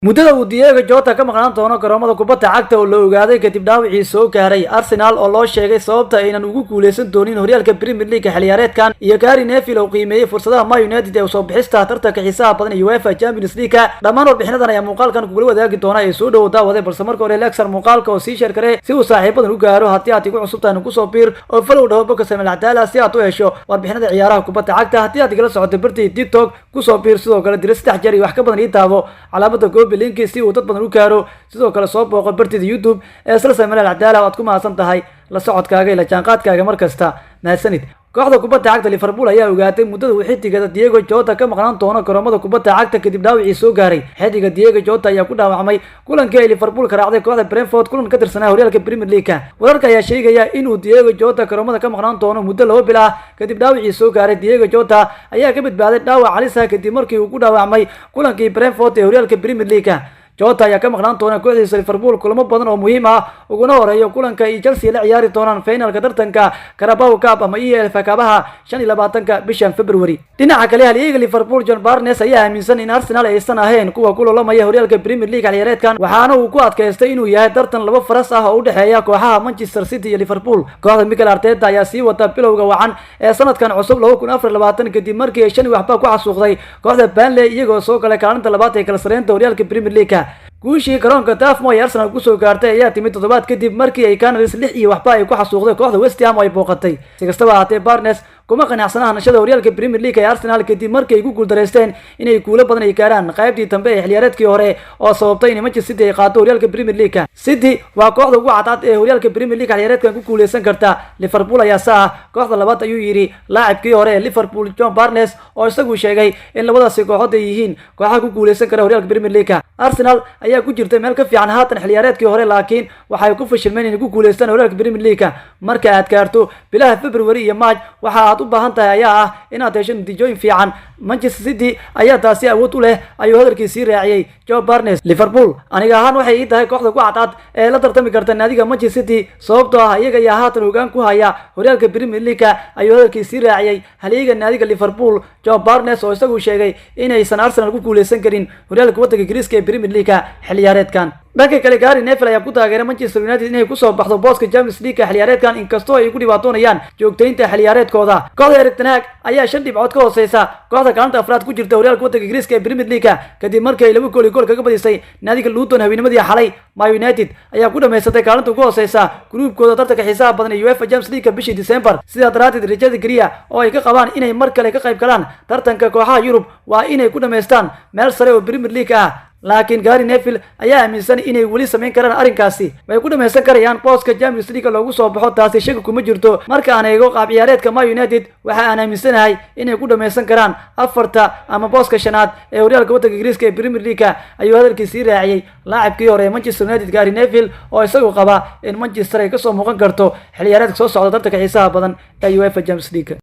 muddada uu Diego Jota ka maqnaan doono garoomada kubadda cagta oo la ogaaday kadib dhaawacii soo gaaray Arsenal oo loo sheegay sababta aynan ugu guuleysan doonin horyaalka Premier League xilciyaareedkan iyo Gary Neville oo qiimeeyay fursadaha Man United ee soo bixista tartanka xiisaha badan ee UEFA Champions League dhammaan warbixinadan ayaa muuqaalkan kugula wadaagi doona ee soo dhawada wada balse marka hore Lexar muuqaalka oo sii share kare si uu saaxiibadan u gaaro haddii aad igu cusubtaan ku soo biir oo follow dhawo bogga Samuel Cadala si aad u hesho warbixinada ciyaaraha kubadda cagta haddii aad igala socoto bartii TikTok ku soo biir sidoo kale dir 3 jeer wax ka badan ii taabo calaamada goob linki si uu dad badan u gaaro sidoo kale soo booqo bartida YouTube ee Samuel Cadala waad ku maasan tahay la socodkaaga ila jaanqaadkaaga markasta mahadsanid kooxda kubadda cagta Liverpool ayaa ogaatay muddada uu xidiga Diego Jota ka maqnaan doono garoomada kubadda cagta kadib dhaawacii soo gaaray xidiga Diego Jota ayaa ku dhaawacmay kulankii ay Liverpool ka raacday kooxda Brentford kulan ka tirsanaa horyaalka Premier League wararka ayaa sheegaya inuu Diego Jota garoomada ka maqnaan doono muddo 2 bil ah kadib dhaawacii soo gaaray Diego Jota ayaa ka badbaaday dhaawac halis ah kadib markii uu ku dhaawacmay kulankii Brentford ee horyaalka Premier League Jota ayaa ka maqnaan doona kooxdiisa Liverpool kulamo badan oo muhiim ah uguna horeeyo kulanka ay Chelsea la ciyaari doonaan finalka tartanka Carabao Cup ama EFL Cup-aha 25 bishan February dhinaca kale halyeeyga Liverpool John Barnes ayaa aaminsan in Arsenal aysan ahayn kuwa ku loolamaya horyaalka Premier League xilciyaareedkan waxaana uu ku adkaystay inuu yahay tartan laba faras ah oo u dhaxeeya kooxaha Manchester City iyo Liverpool kooxda Mikel Arteta ayaa sii wata bilowga wacan ee sanadkan cusub 2024 kadib markii ay 5 waxba ku xasuuqday kooxda Burnley iyagoo soo galay kaalinta labaad ee kala sareynta horyaalka Premier League guushii garoonka Turf Moor Arsenal ku soo gaartay ayaa timid toddobaad kadib markii ay Canaries 6 iyo waxba ay ku xasuuqday kooxda West Ham oo ay booqatay si kastaba haatee Barnes kuma qanacsanaha nashada horyaalka Premier League ee Arsenal kadib markii ay ku guuldareysteen inay kuulo badan ay gaaraan qaybtii dambe ee xilciyaareedkii hore oo sababtay in Manchester City ay qaato horyaalka Premier League City waa kooxda ugu cadcad ee horyaalka Premier League xilciyaareedkan ku guuleysan karta Liverpool ayaa saa kooxda labaad ayuu yiri laacibkii hore ee Liverpool John Barnes oo isagu sheegay in labadaasi kooxood ay yihiin kooxaha ku guuleysan kara horyaalka Premier League Arsenal ayaa ku jirtay meel ka fiican haatan xilciyaareedkii hore laakiin waxay ku fashilmeen inay ku guuleystaan horyaalka Premier League marka aad gaarto bilaha February iyo March waxa aad u baahan tahay ayaa ah inaad hesho natiijooyin fiican Manchester City ayaa taasi awood u leh ayuu hadalkiisii raaciyay Joe Barnes Liverpool aniga ahaan waxay ii tahay kooxda ku cadcad ee la tartami karta naadiga Manchester City sababtoo ah iyaga ayaa haatan hoggaan ku haya horyaalka Premier League ayuu hadalkiisii raaciyay halyeeyga naadiga Liverpool Joe Barnes oo isagu sheegay inaysan Arsenal ku guuleysan karin horyaalka waddanka Ingiriiska ee Premier League xilciyaareedkan dhanka kale Gary Neville ayaa ku taageeray Manchester United inay ku soo baxdo booska Champions League xilciyaareedkan inkastoo ay ku dhibaatoonayaan joogteynta xilciyaareedkooda kooxda Erik ten Hag ayaa 5 dhibcood ka hooseysa kooxda kaalinta afraad ku jirta horyaalka waddanka Ingiriiska ee Premier League kadib markii ay 2 gool kaga badisay naadiga Luton habeennimadii xalay Man United ayaa ku dhameysatay kaalinta ugu hooseysa gruubkooda tartanka xiisaha badan ee UEFA Champions League bishii December sidaa daraadeed rajada Gariya oo ay ka qabaan inay mar kale ka qayb galaan tartanka kooxaha Yurub waa inay ku dhameystaan meel sare oo Premier League ah laakiin Gary Neville ayaa aaminsan inay wali sameyn karaan arrinkaasi way ku dhameysan karayaan booska Champions League loogu soo baxo taasi shaki kuma jirto marka aan eego qaab ciyaareedka Man United waxa aan aaminsanahay inay ku dhameysan karaan afarta ama booska shanaad ee horyaalka waddanka Ingiriiska ee Premier League ayuu hadalkiisii raaciyay laacibkii hore ee Manchester United Gary Neville oo isagu qaba in Manchester ay ka soo muuqan karto xilciyaareedka soo socda tartanka xiisaha badan ee UEFA Champions League